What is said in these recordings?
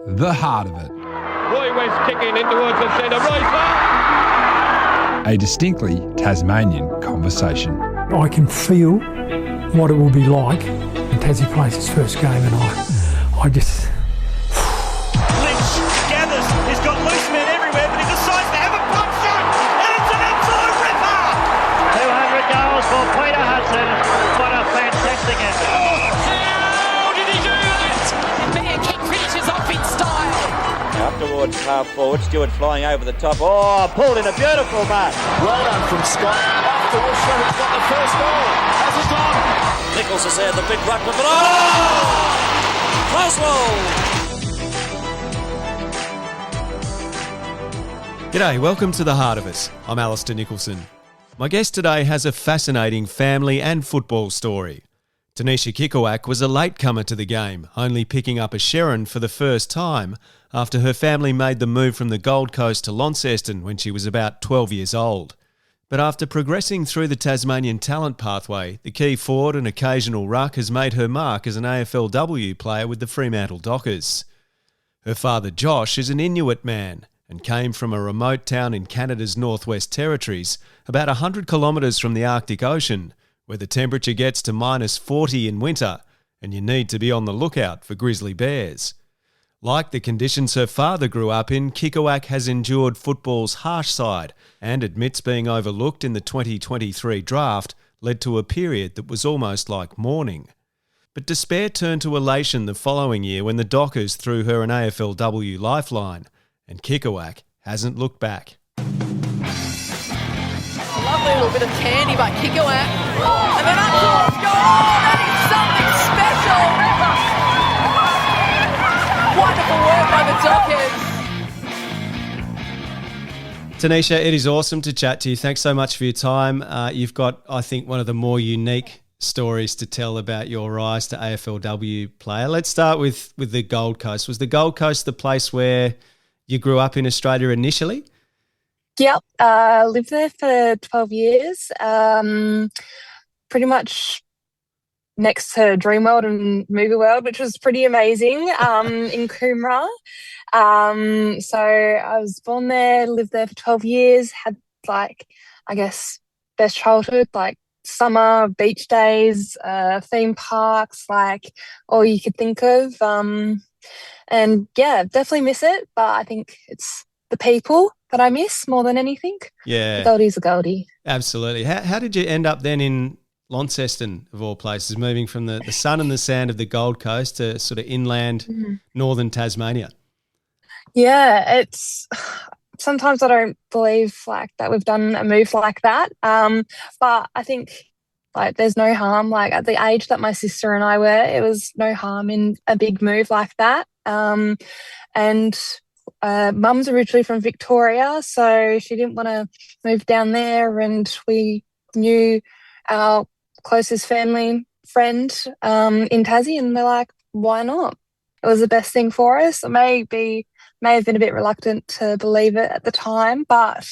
The Heart of It. Roy West kicking in towards the centre. A distinctly Tasmanian conversation. I can feel what it will be like when Tassie plays his first game, and I just... Lynch gathers, he's got loose men everywhere, but he decides to have a pump shot, and it's an absolute ripper! 200 goals for Peter Hudson. What a fantastic effort. How did he do that? Bear kick finishes off in style. Up towards half forward, Stewart flying over the top. Oh, pulled in a beautiful mark. Well done from Scott. After all, Sherrin's got the first goal. Has it gone? Nichols has had the big ruck with it. Oh! Close roll! G'day, welcome to The Heart of It. I'm Alistair Nicholson. My guest today has a fascinating family and football story. Tunisha Kikoak was a latecomer to the game, only picking up a sherrin for the first time after her family made the move from the Gold Coast to Launceston when she was about 12 years old. But after progressing through the Tasmanian talent pathway, the key forward and occasional ruck has made her mark as an AFLW player with the Fremantle Dockers. Her father Josh is an Inuit man and came from a remote town in Canada's Northwest Territories, about 100 kilometres from the Arctic Ocean, where the temperature gets to minus 40 in winter and you need to be on the lookout for grizzly bears. Like the conditions her father grew up in, Kikoak has endured football's harsh side and admits being overlooked in the 2023 draft led to a period that was almost like mourning. But despair turned to elation the following year when the Dockers threw her an AFLW lifeline, and Kikoak hasn't looked back. Lovely little bit of candy by Kikoak. And then up towards goal. That is something special. Wonderful work by the Dockers. Tanisha, it is awesome to chat to you. Thanks so much for your time. You've got, I think, one of the more unique stories to tell about your rise to AFLW player. Let's start with the Gold Coast. Was the Gold Coast the place where you grew up in Australia initially? Yep, lived there for 12 years, pretty much next to Dreamworld and Movie World, which was pretty amazing, in Coomera. So I was born there, lived there for 12 years, had best childhood, summer, beach days, theme parks, all you could think of. And yeah, definitely miss it, but I think it's the people that I miss more than anything. Yeah. The Goldie's a Goldie. Absolutely. How did you end up then in Launceston, of all places, moving from the sun and the sand of the Gold Coast to sort of inland northern Tasmania? Yeah, it's sometimes I don't believe that we've done a move like that. But I think there's no harm. At the age that my sister and I were, it was no harm in a big move like that. And Mum's originally from Victoria, so she didn't want to move down there, and we knew our closest family friend in Tassie, and they're like, why not? It was the best thing for us. It may have been a bit reluctant to believe it at the time, but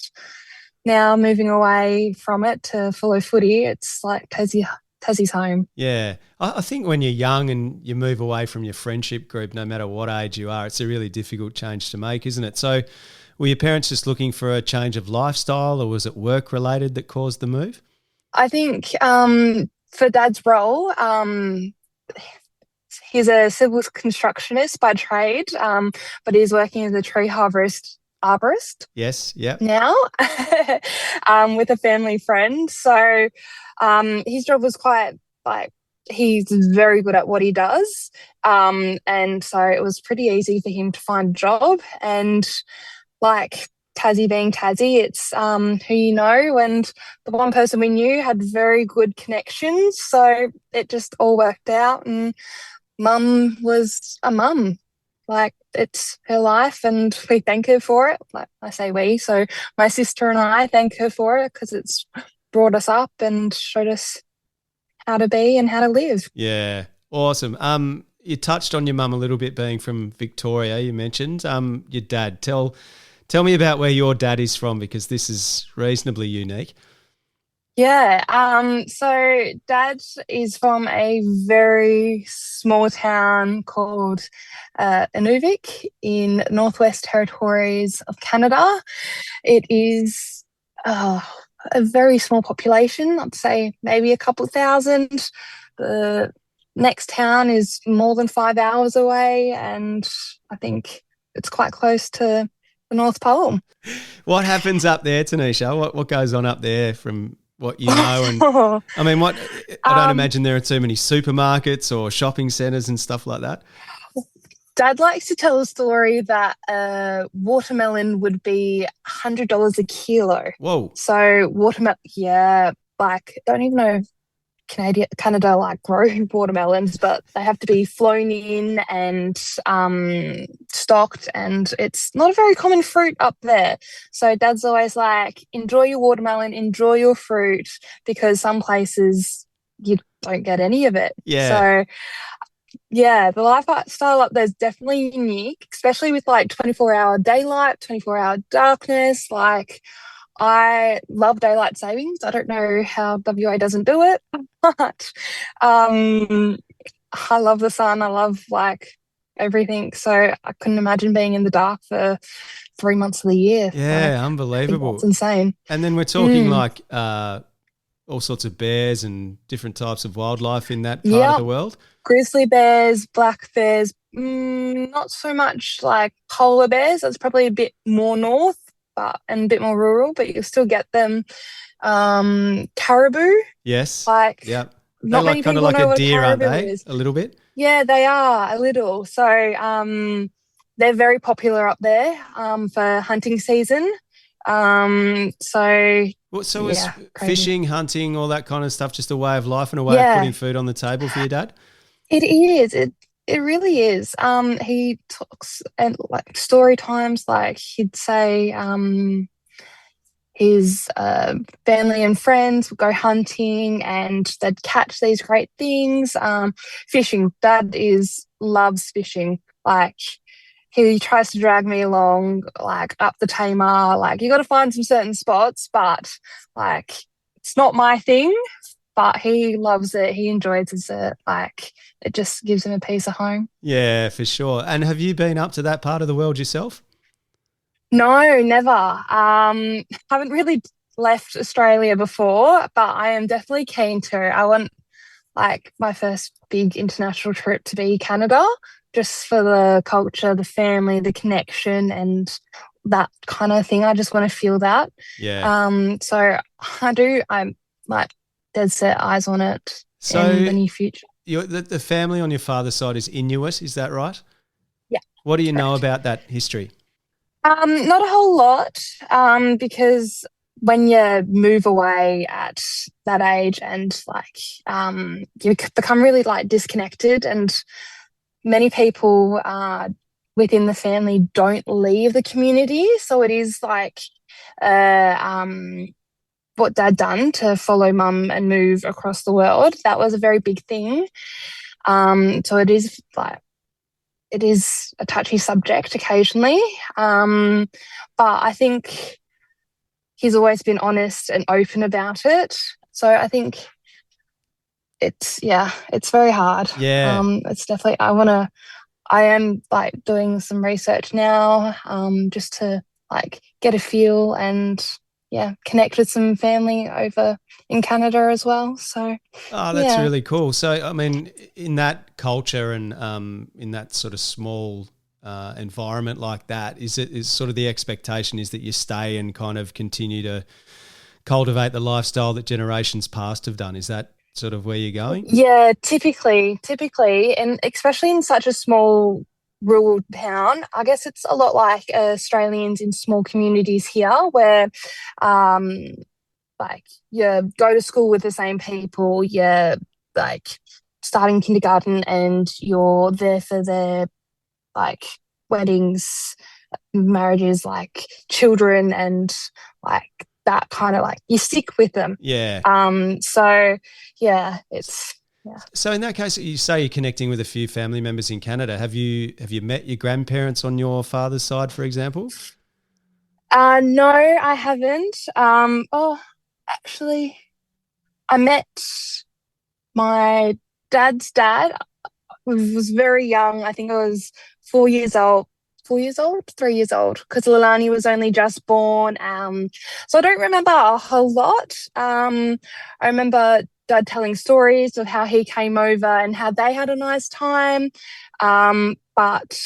now moving away from it to follow footy, it's like Tassie's home. Yeah. I think when you're young and you move away from your friendship group, no matter what age you are, it's a really difficult change to make, isn't it? So were your parents just looking for a change of lifestyle, or was it work-related that caused the move? I think for Dad's role, he's a civil constructionist by trade, but he's working as a tree arborist. Yes, yeah. Now, with a family friend. So his job was quite he's very good at what he does. And so it was pretty easy for him to find a job. And Tassie being Tassie, it's who you know. And the one person we knew had very good connections. So it just all worked out. And Mum was a mum. It's her life, and we thank her for it. I say we, so my sister and I thank her for it, because it's brought us up and showed us how to be and how to live. Yeah, awesome. You touched on your mum a little bit, being from Victoria, you mentioned. Your dad. Tell me about where your dad is from, because this is reasonably unique. Yeah. So Dad is from a very small town called Inuvik in Northwest Territories of Canada. It is a very small population. I'd say maybe a couple thousand. The next town is more than 5 hours away, and I think it's quite close to the North Pole. What happens up there, Tanisha? What goes on up there from what you know? And I mean, I don't imagine there are too many supermarkets or shopping centres and stuff like that. Dad likes to tell a story that watermelon would be $100 a kilo. Whoa. So watermelon, yeah, like don't even know if Canada like grow watermelons, but they have to be flown in and stocked, and it's not a very common fruit up there. So Dad's always like, enjoy your watermelon, enjoy your fruit, because some places you don't get any of it. Yeah. So yeah, the lifestyle up there is definitely unique, especially with like 24-hour daylight, 24-hour darkness. Like, I love daylight savings. I don't know how WA doesn't do it, but I love the sun. I love like everything. So I couldn't imagine being in the dark for 3 months of the year. Yeah, like, unbelievable. That's insane. And then we're talking like all sorts of bears and different types of wildlife in that part of the world. Grizzly bears, black bears, not so much like polar bears. That's probably a bit more north, and a bit more rural, but you'll still get them. Caribou. Yes. Like, yeah. Not many people like know a what deer, a aren't caribou they? is. A little bit. Yeah, they are a little. So they're very popular up there for hunting season. Is fishing, hunting, all that kind of stuff just a way of life and a way of putting food on the table for your dad? It is. It really is. He talks and like story times, like he'd say his family and friends would go hunting and they'd catch these great things. Fishing. Dad loves fishing. Like, he tries to drag me along, like up the Tamar. Like, you got to find some certain spots, but like it's not my thing. But he loves it. He enjoys it. Like, it just gives him a piece of home. Yeah, for sure. And have you been up to that part of the world yourself? No, never. Haven't really left Australia before, but I am definitely keen to. I want like my first big international trip to be Canada, just for the culture, the family, the connection, and that kind of thing. I just want to feel that. Yeah. So I'm like dead set eyes on it in the near future. The family on your father's side is Inuit, is that right? Yeah. What do you know about that history? Not a whole lot, because when you move away at that age and like you become really like disconnected, and many people within the family don't leave the community. So it is like what Dad done to follow Mum and move across the world. That was a very big thing. So it is a touchy subject occasionally. But I think he's always been honest and open about it. So I think it's very hard. Yeah. It's definitely, I am like doing some research now, just to like get a feel and connect with some family over in Canada as well. So that's really cool. So I mean, in that culture and in that sort of small environment like that, is sort of the expectation is that you stay and kind of continue to cultivate the lifestyle that generations past have done? Is that sort of where you're going? Yeah, typically, and especially in such a small rural town, I guess it's a lot like Australians in small communities here, where like you go to school with the same people, you're like starting kindergarten and you're there for their like weddings, marriages, like children, and like that kind of like you stick with them. Yeah. So yeah, it's. Yeah. So in that case, you say you're connecting with a few family members in Canada. Have you met your grandparents on your father's side, for example? No, I haven't. Actually, I met my dad's dad. I was very young. I think I was 4 years old. 4 years old, 3 years old, because Lilani was only just born. So I don't remember a whole lot. I remember Dad telling stories of how he came over and how they had a nice time. But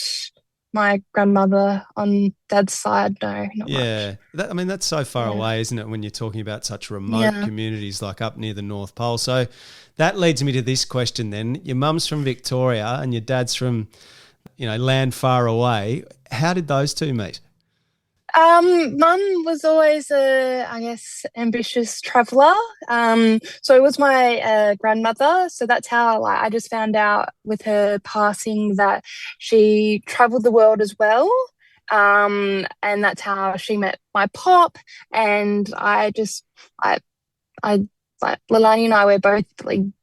my grandmother on Dad's side, no, not much. That's so far away, isn't it, when you're talking about such remote communities like up near the North Pole. So that leads me to this question then. Your mum's from Victoria and your dad's from, land far away. How did those two meet? Mum was always ambitious traveller. So it was my grandmother. So that's how I just found out with her passing that she travelled the world as well. And that's how she met my pop. And Lilani and I were both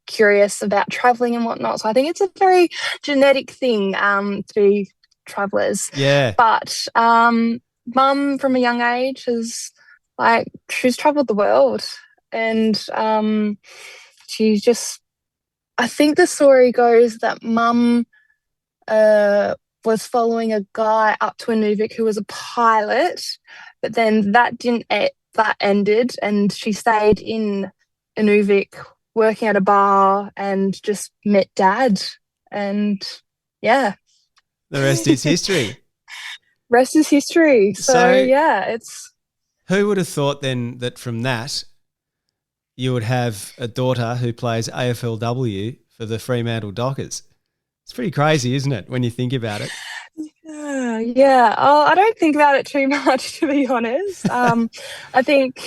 curious about travelling and whatnot. So I think it's a very genetic thing to be travellers. Yeah. But Mum from a young age she's travelled the world, and she's just, I think the story goes that Mum was following a guy up to Inuvik who was a pilot, but then that ended, and she stayed in Inuvik working at a bar and just met Dad, and the rest is history. Rest is history. So it's... Who would have thought then that from that you would have a daughter who plays AFLW for the Fremantle Dockers? It's pretty crazy, isn't it, when you think about it? Yeah. Oh, I don't think about it too much, to be honest. I think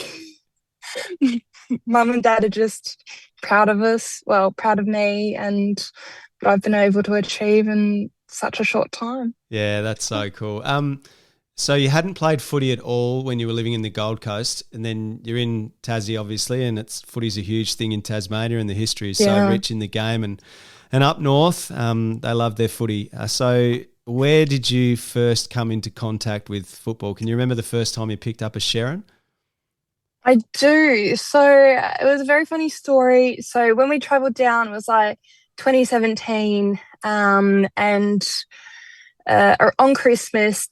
Mum and Dad are just proud of us, proud of me and what I've been able to achieve in such a short time. Yeah, that's so cool. So you hadn't played footy at all when you were living in the Gold Coast, and then you're in Tassie, obviously, and footy's a huge thing in Tasmania, and the history is so rich in the game. And up north, they love their footy. So where did you first come into contact with football? Can you remember the first time you picked up a sherrin? I do. So it was a very funny story. So when we travelled down, it was 2017, and on Christmas,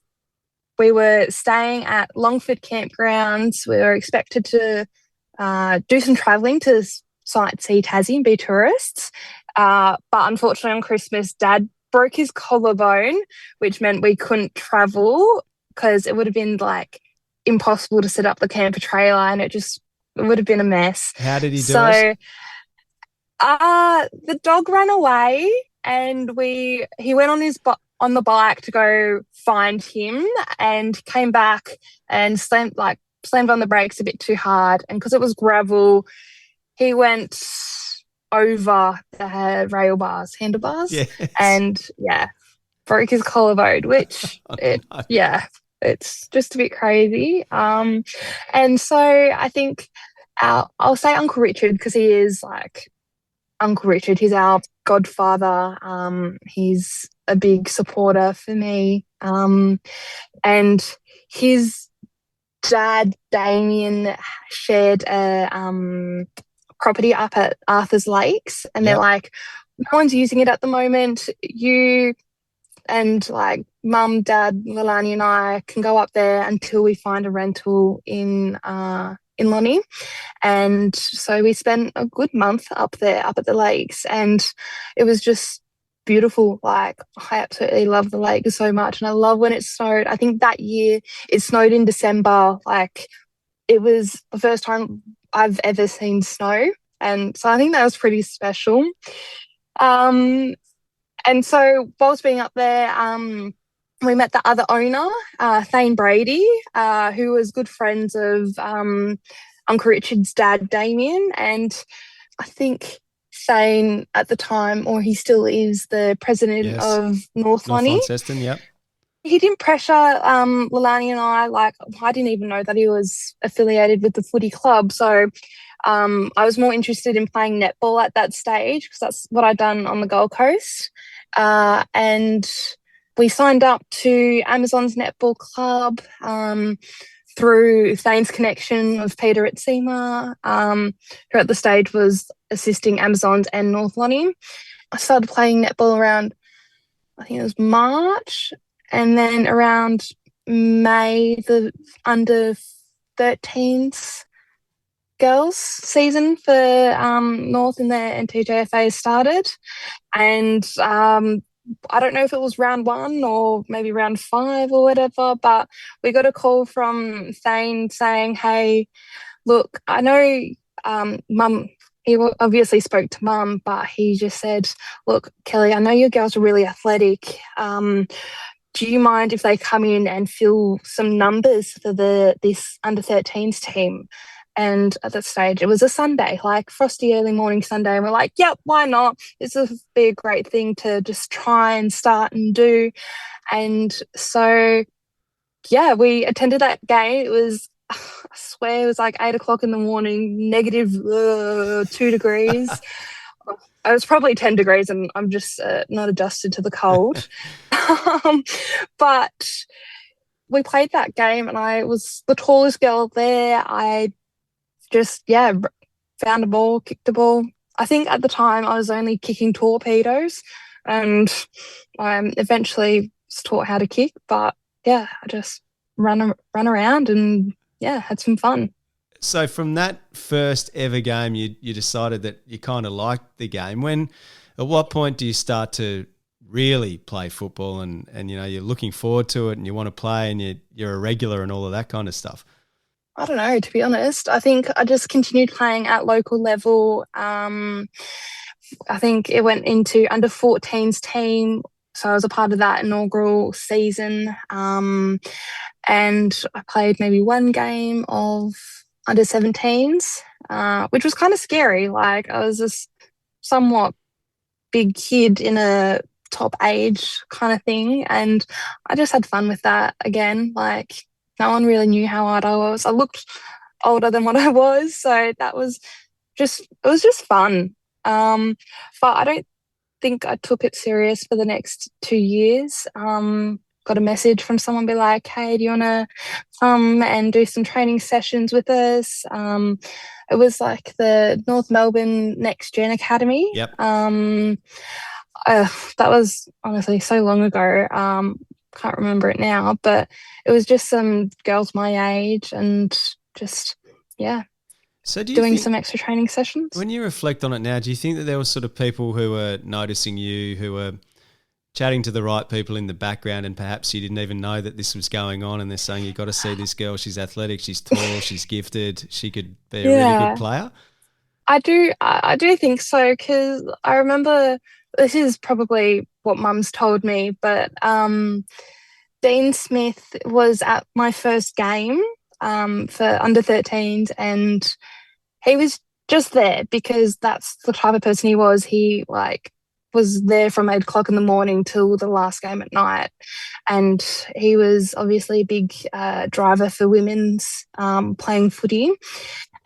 we were staying at Longford Campgrounds. We were expected to do some travelling to sightsee Tassie and be tourists. But unfortunately on Christmas, Dad broke his collarbone, which meant we couldn't travel because it would have been impossible to set up the camper trailer, and it would have been a mess. How did he do it? The dog ran away, and he went on the bike to go find him, and came back and slammed on the brakes a bit too hard, and because it was gravel, he went over the handlebars, and broke his collarbone, which it's just a bit crazy. And so I think I'll say Uncle Richard, because he is Uncle Richard. He's our godfather. He's a big supporter for me. And his dad, Damien, shared a property up at Arthur's Lakes, and they're no one's using it at the moment. You and Mum, Dad, Lilani and I can go up there until we find a rental in Lonnie. And so we spent a good month up there, up at the lakes, and it was just beautiful. I absolutely love the lake so much, and I love when it snowed. I think that year it snowed in December. It was the first time I've ever seen snow, and so I think that was pretty special. And so whilst being up there, we met the other owner, Thane Brady, who was good friends of Uncle Richard's dad, Damien. And I think Thane at the time, or he still is, the president of North Lonnie. Launceston, yep. He didn't pressure Lilani and I. I didn't even know that he was affiliated with the footy club. So I was more interested in playing netball at that stage, because that's what I'd done on the Gold Coast. And we signed up to Amazon's netball club through Thane's connection of Peter at SEMA, who at the stage was assisting Amazons and North Lonnie. I started playing netball around, I think it was March, and then around May, the under 13s girls season for North in their NTJFA started. And I don't know if it was round 1 or maybe round 5 or whatever, but we got a call from Thane saying, hey, look, I know Mum, he obviously spoke to Mum, but he just said, look, Kelly, I know your girls are really athletic. Do you mind if they come in and fill some numbers for this under 13s team? And at that stage, it was a Sunday, like frosty early morning Sunday. And we're like, yep, why not? This would be a great thing to just try and start and do. And so, yeah, we attended that game. It was, I swear, it was like 8 o'clock in the morning, negative 2 degrees. It was probably 10 degrees and I'm just not adjusted to the cold. But we played that game and I was the tallest girl there. I just, found a ball, kicked the ball. I think at the time I was only kicking torpedoes and I eventually was taught how to kick. But, I just run around and, had some fun. So from that first ever game, you decided that you kind of liked the game. At what point do you start to really play football and you're looking forward to it and you want to play and you're a regular and all of that kind of stuff? I don't know, to be honest. I think I just continued playing at local level. I think it went into under 14s team. So I was a part of that inaugural season. And I played maybe one game of under 17s, which was kind of scary. Like I was this somewhat big kid in a top age kind of thing. And I just had fun with that again. Like no one really knew how old I was. I looked older than what I was. So it was just fun. But I don't think I took it serious for the next 2 years. Got a message from someone be like, hey, do you want to come and do some training sessions with us? It was like the North Melbourne Next Gen Academy. Yep. That was honestly so long ago. Can't remember it now, but it was just some girls my age and just, So doing some extra training sessions. When you reflect on it now, do you think that there were sort of people who were noticing you, who were chatting to the right people in the background and perhaps you didn't even know that this was going on and they're saying, you've got to see this girl, she's athletic, she's tall, she's gifted, she could be a really good player? I do think so, because I remember, this is probably what Mum's told me, but Dean Smith was at my first game for under 13s and he was just there because that's the type of person he was. He was there from 8 o'clock in the morning till the last game at night. And he was obviously a big driver for women's playing footy.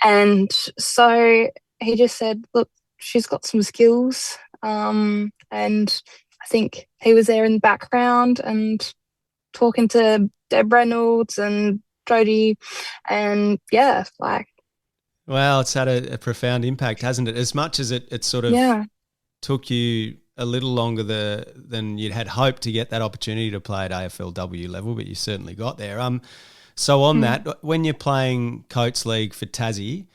And so he just said, look, she's got some skills. And I think he was there in the background and talking to Deb Reynolds and Jodie and Well, it's had a profound impact, hasn't it? As much as it sort of took you a little longer than you'd had hoped to get that opportunity to play at AFLW level, but you certainly got there. So on that, when you're playing Coates League for Tassie,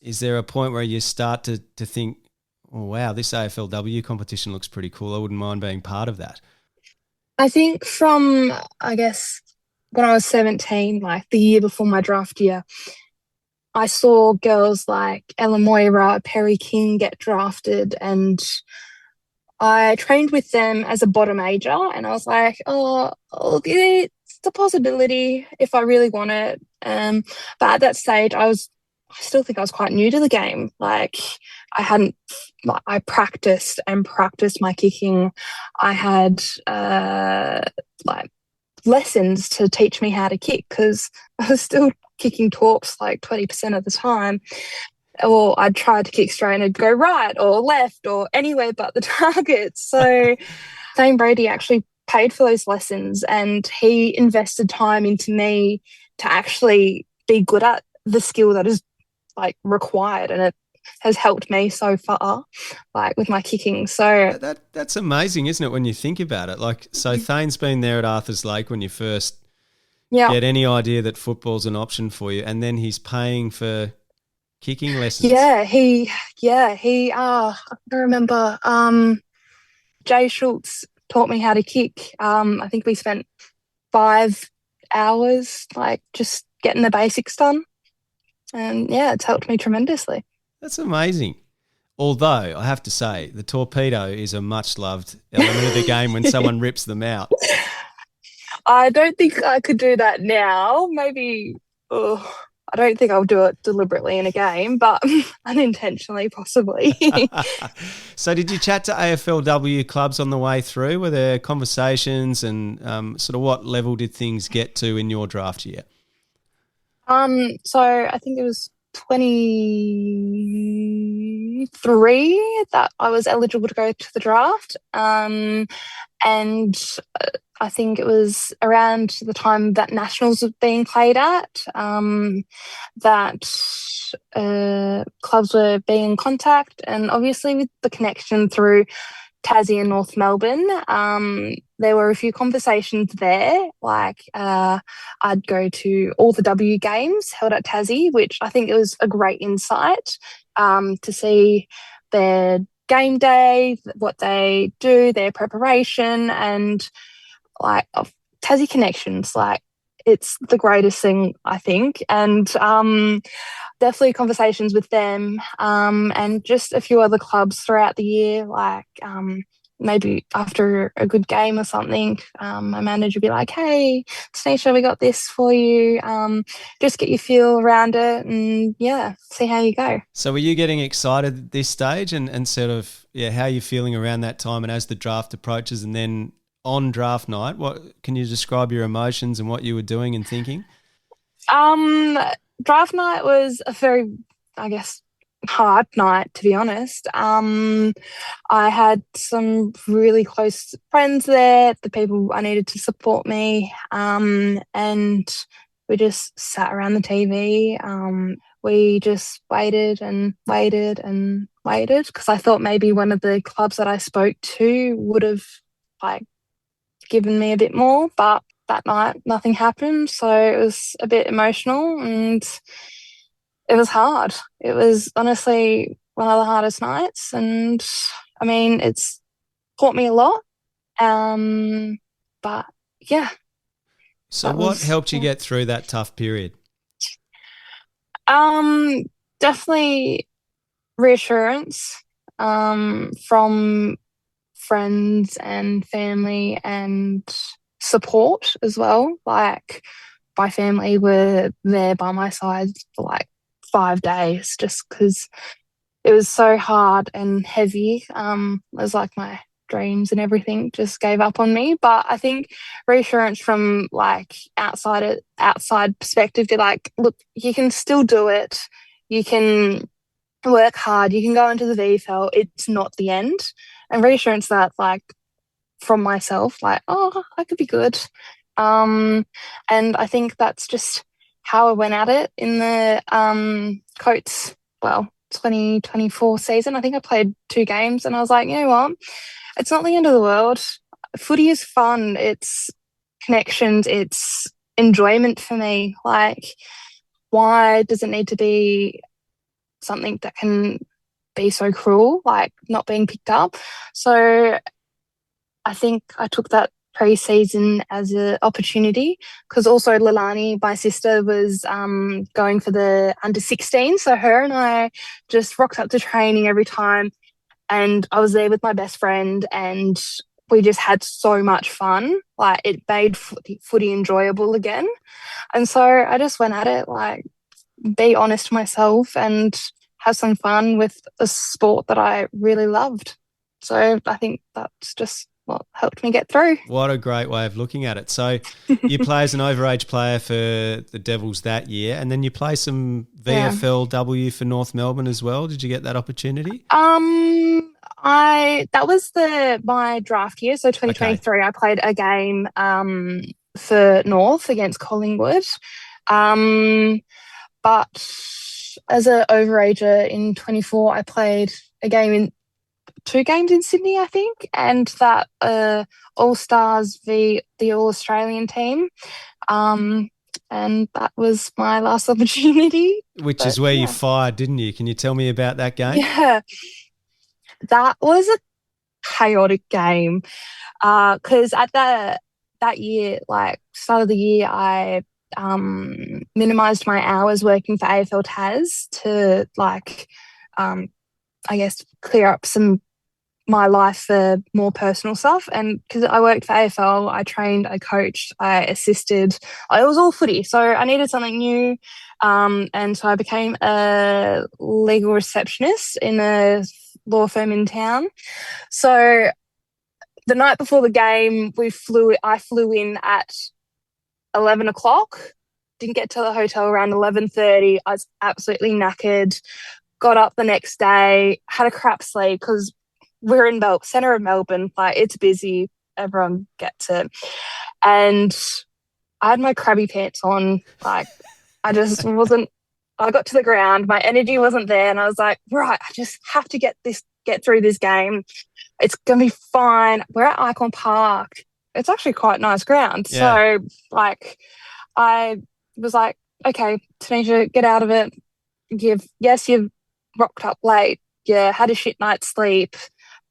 is there a point where you start to think, oh, wow, this AFLW competition looks pretty cool, I wouldn't mind being part of that? I think from, I guess, when I was 17, like the year before my draft year, I saw girls like Ella Moira, Perry King get drafted, and I trained with them as a bottom ager, and I was like, oh, it's a possibility if I really want it. But at that stage, I still think I was quite new to the game. Like I practiced my kicking. I had lessons to teach me how to kick because I was still kicking torps like 20% of the time. Or I'd try to kick straight and it'd go right or left or anywhere but the target. So Dane Brady actually paid for those lessons, and he invested time into me to actually be good at the skill that is like required, and it has helped me so far, like with my kicking. So that's amazing, isn't it, when you think about it? Like, so Thane's been there at Arthur's Lake when you first get any idea that football's an option for you, and then he's paying for kicking lessons. I remember Jay Schultz taught me how to kick. I think we spent 5 hours like just getting the basics done, and it's helped me tremendously. That's amazing. Although I have to say, the torpedo is a much loved element of the game when someone rips them out. I don't think I could do that now. Maybe, I don't think I'll do it deliberately in a game, but unintentionally, possibly. So did you chat to AFLW clubs on the way through? Were there conversations, and sort of what level did things get to in your draft year? So I think it was 23 that I was eligible to go to the draft. And I think it was around the time that Nationals were being played at, that clubs were being in contact, and obviously with the connection through Tassie and North Melbourne, there were a few conversations there. Like I'd go to all the W games held at Tassie, which I think it was a great insight to see their game day, what they do, their preparation, and like Tassie connections. Like it's the greatest thing, I think, and definitely conversations with them, and just a few other clubs throughout the year, like maybe after a good game or something, my manager would be like, hey, Tanisha, we got this for you. Just get your feel around it and, see how you go. So were you getting excited at this stage, and sort of, how are you feeling around that time and as the draft approaches, and then on draft night, what can you describe your emotions and what you were doing and thinking? Draft night was a very, I guess, hard night, to be honest. I had some really close friends there, the people I needed to support me, and we just sat around the TV. We just waited and waited and waited, because I thought maybe one of the clubs that I spoke to would have like given me a bit more, but that night nothing happened, so it was a bit emotional and it was hard. It was honestly one of the hardest nights, and I mean, it's taught me a lot. But yeah. So what helped you get through that tough period? Definitely reassurance from friends and family, and support as well. Like my family were there by my side for like 5 days, just because it was so hard and heavy. It was like my dreams and everything just gave up on me. But I think reassurance from like outside perspective, to like, look, you can still do it. You can work hard. You can go into the VFL. It's not the end. And reassurance that like from myself, like, oh, I could be good. And I think that's just how I went at it in the Coates, 2024 season. I think I played 2 games, and I was like, you know what? It's not the end of the world. Footy is fun. It's connections. It's enjoyment for me. Like, why does it need to be something that can be so cruel, like not being picked up? So I think I took that pre-season as an opportunity, because also Lilani, my sister, was going for the under 16, so her and I just rocked up to training every time, and I was there with my best friend, and we just had so much fun. Like, it made footy enjoyable again. And so I just went at it, like, be honest to myself and have some fun with a sport that I really loved. So I think that's just what helped me get through. What a great way of looking at it. So you play as an overage player for the Devils that year, and then you play some VFLW for North Melbourne as well. Did you get that opportunity? That was my draft year, so 2023. Okay. I played a game for North against Collingwood, but as an overager in 24, I played two games in Sydney, I think, and that All Stars v the All Australian team, and that was my last opportunity. Which is where you fired, didn't you? Can you tell me about that game? Yeah. That was a chaotic game because at that year, like start of the year, I minimised my hours working for AFL Tas to I guess clear up my life for more personal stuff. And because I worked for AFL, I trained, I coached, I assisted. It was all footy, so I needed something new. And so I became a legal receptionist in a law firm in town. So the night before the game, I flew in at 11 o'clock, didn't get to the hotel around 11:30. I was absolutely knackered, got up the next day, had a crap sleep because we're in centre of Melbourne, like it's busy, everyone gets it. And I had my crabby pants on, like I just wasn't, I got to the ground, my energy wasn't there, and I was like, right, I just have to get through this game. It's going to be fine. We're at Icon Park. It's actually quite nice ground. Yeah. So, I was like, okay, Tunisha, get out of it. You've rocked up late. Yeah, had a shit night's sleep.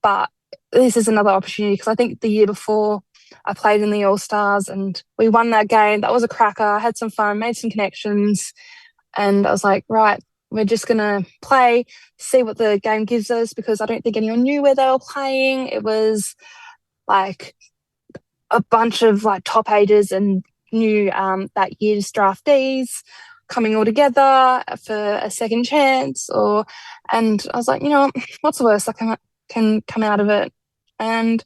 But this is another opportunity because I think the year before I played in the All-Stars and we won that game. That was a cracker. I had some fun, made some connections. And I was like, right, we're just going to play, see what the game gives us because I don't think anyone knew where they were playing. It was like a bunch of like top ages and new that year's draftees coming all together for a second chance. And I was like, you know what's the worst that can come out of it? And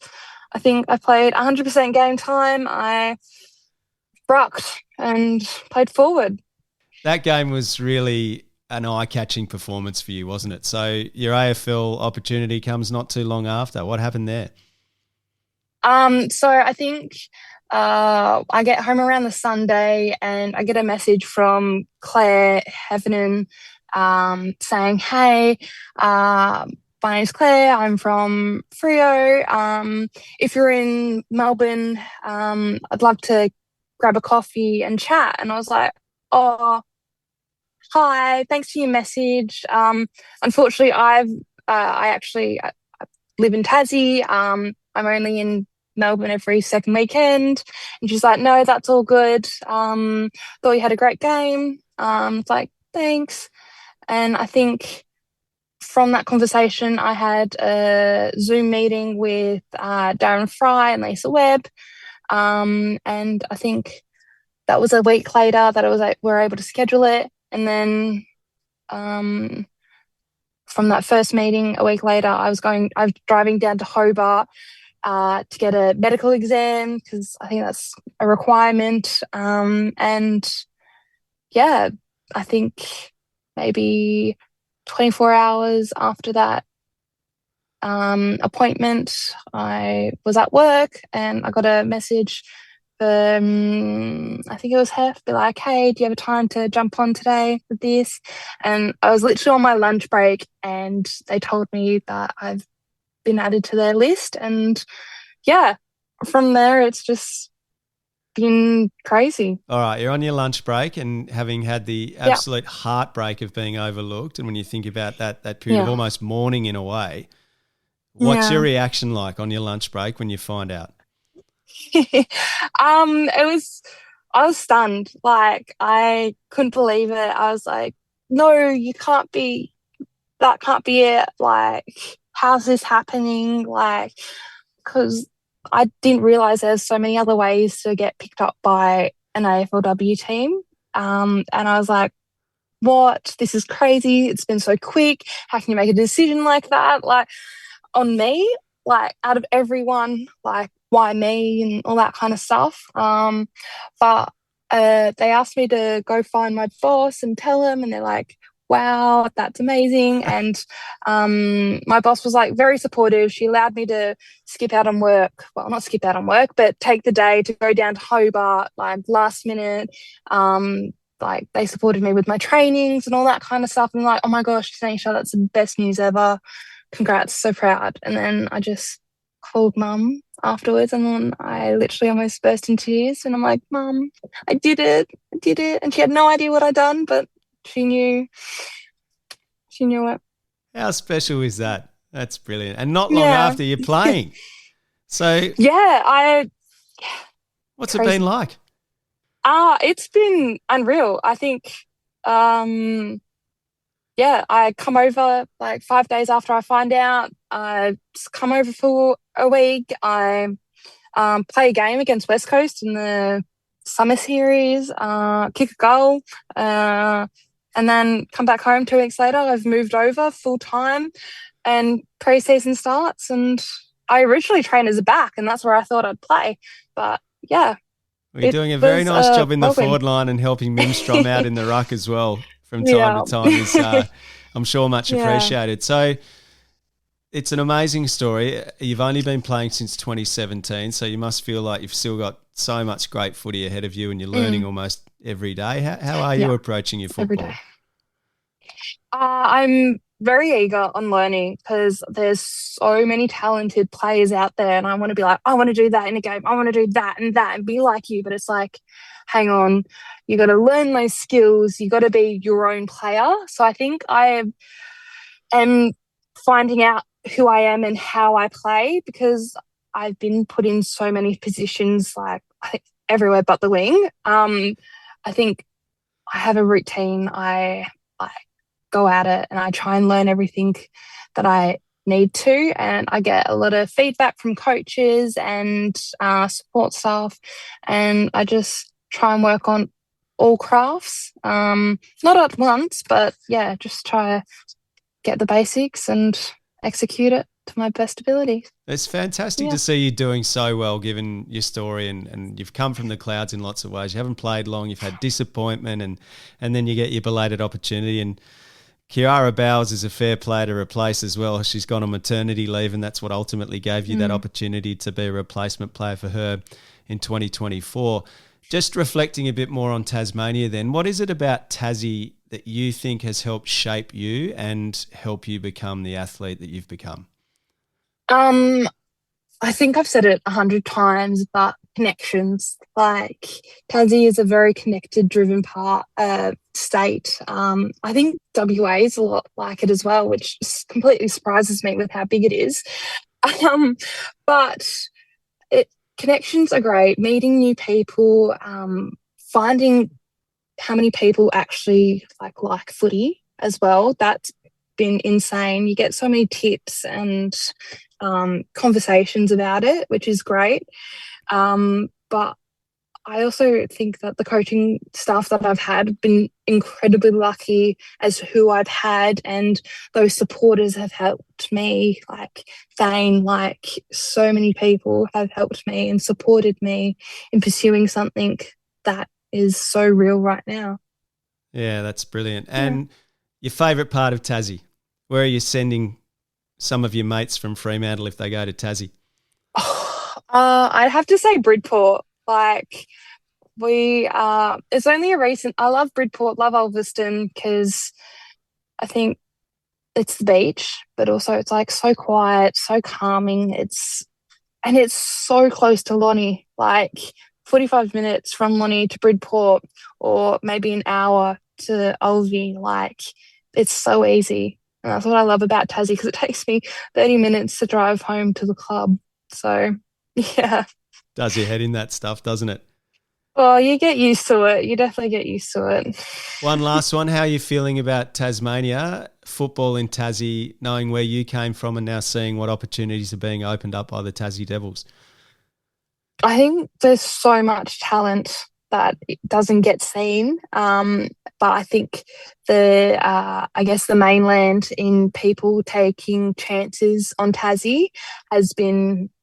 I think I played 100% game time. I rucked and played forward. That game was really an eye-catching performance for you, wasn't it? So your AFL opportunity comes not too long after. What happened there? So I think I get home around the Sunday and I get a message from Claire Heffernan saying, hey, my name's Claire, I'm from Freo. If you're in Melbourne, I'd love to grab a coffee and chat. And I was like, oh, hi, thanks for your message. Unfortunately, I live in Tassie. I'm only in Melbourne every second weekend. And she's like, no, that's all good. Thought you had a great game. It's like, thanks. And I think from that conversation, I had a Zoom meeting with Darren Fry and Lisa Webb. And I think that was a week later that we were able to schedule it. And then from that first meeting, a week later, I was driving down to Hobart to get a medical exam because I think that's a requirement. And yeah, I think maybe 24 hours after that appointment, I was at work and I got a message I think it was Hef, be like, hey, do you have a time to jump on today with this? And I was literally on my lunch break and they told me that I've been added to their list. And yeah, from there, it's just been crazy. All right, you're on your lunch break and having had the absolute heartbreak of being overlooked. And when you think about that period of almost mourning in a way, what's your reaction like on your lunch break when you find out? I was stunned. Like, I couldn't believe it. I was like, no, that can't be it. Like, how's this happening? Like, because I didn't realize there's so many other ways to get picked up by an AFLW team. And I was like, what? This is crazy. It's been so quick. How can you make a decision like that? Like, on me, like, out of everyone, like, why me and all that kind of stuff. But they asked me to go find my boss and tell him, and they're like, wow, that's amazing. And my boss was like very supportive. She allowed me to skip out on work. Well, not skip out on work, but take the day to go down to Hobart, like last minute. Like they supported me with my trainings and all that kind of stuff. And like, oh my gosh, Tanisha, that's the best news ever. Congrats, so proud. And then I just called mum afterwards, and then I literally almost burst into tears. And I'm like, Mum, I did it. And she had no idea what I'd done, but she knew it. How special is that? That's brilliant. And not long after you're playing. So what's it been like? It's been unreal. I think I come over like 5 days after I find out. I just come over for a week. I play a game against West Coast in the summer series, kick a goal, and then come back home 2 weeks later. I've moved over full time and pre-season starts, and I originally trained as a back, and that's where I thought I'd play. But yeah. Well, you're doing a very nice job in the forward line and helping Mimstrom out in the ruck as well from time to time is, I'm sure, much appreciated. So it's an amazing story. You've only been playing since 2017, so you must feel like you've still got so much great footy ahead of you and you're learning almost every day. How are you approaching your football? Every day. I'm very eager on learning because there's so many talented players out there, and I want to be like, I want to do that in a game. I want to do that and be like you. But it's like, hang on, you got to learn those skills. You got to be your own player. So I think I am finding out who I am and how I play, because I've been put in so many positions, like I think everywhere but the wing. I think I have a routine. I go at it and I try and learn everything that I need to, and I get a lot of feedback from coaches and support staff, and I just try and work on all crafts, not at once, but just try to get the basics and execute it to my best ability. It's fantastic to see you doing so well, given your story, and you've come from the clouds in lots of ways. You haven't played long, you've had disappointment, and then you get your belated opportunity. And Kiara Bowers is a fair player to replace as well. She's gone on maternity leave, and that's what ultimately gave you that opportunity to be a replacement player for her in 2024. Just reflecting a bit more on Tasmania then, what is it about Tassie that you think has helped shape you and help you become the athlete that you've become? I think I've said it 100 times, but connections. Like, Tassie is a very connected, driven state. I think WA is a lot like it as well, which completely surprises me with how big it is. But connections are great. Meeting new people, finding how many people actually like footy as well. That's been insane. You get so many tips and conversations about it, which is great. But I also think that the coaching staff that I've had have been incredibly lucky as who I've had, and those supporters have helped me, like Thane, like so many people have helped me and supported me in pursuing something that is so real right now. Yeah, that's brilliant. And your favourite part of Tassie? Where are you sending some of your mates from Fremantle if they go to Tassie? I'd have to say Bridport. Like, it's only a recent. I love Bridport, love Ulverston, because I think it's the beach, but also it's like so quiet, so calming. It's so close to Lonnie, like 45 minutes from Lonnie to Bridport, or maybe an hour to Ulvie. Like, it's so easy. And that's what I love about Tassie, because it takes me 30 minutes to drive home to the club. So, yeah. Does your head in that stuff, doesn't it? Well, you get used to it. You definitely get used to it. One last one. How are you feeling about Tasmania, football in Tassie, knowing where you came from and now seeing what opportunities are being opened up by the Tassie Devils? I think there's so much talent that it doesn't get seen. But I think the mainland in people taking chances on Tassie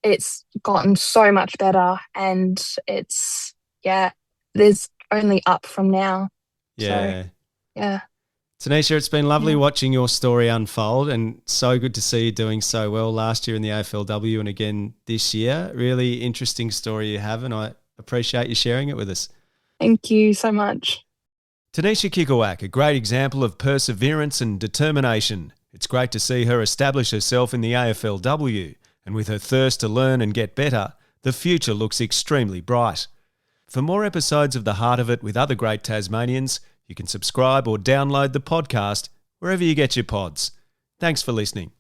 it's gotten so much better, and there's only up from now. Yeah. So, yeah. Tanisha, it's been lovely watching your story unfold, and so good to see you doing so well last year in the AFLW and again this year. Really interesting story you have, and I appreciate you sharing it with us. Thank you so much. Tunisha Kikoak, a great example of perseverance and determination. It's great to see her establish herself in the AFLW, and with her thirst to learn and get better, the future looks extremely bright. For more episodes of The Heart of It with other great Tasmanians, you can subscribe or download the podcast wherever you get your pods. Thanks for listening.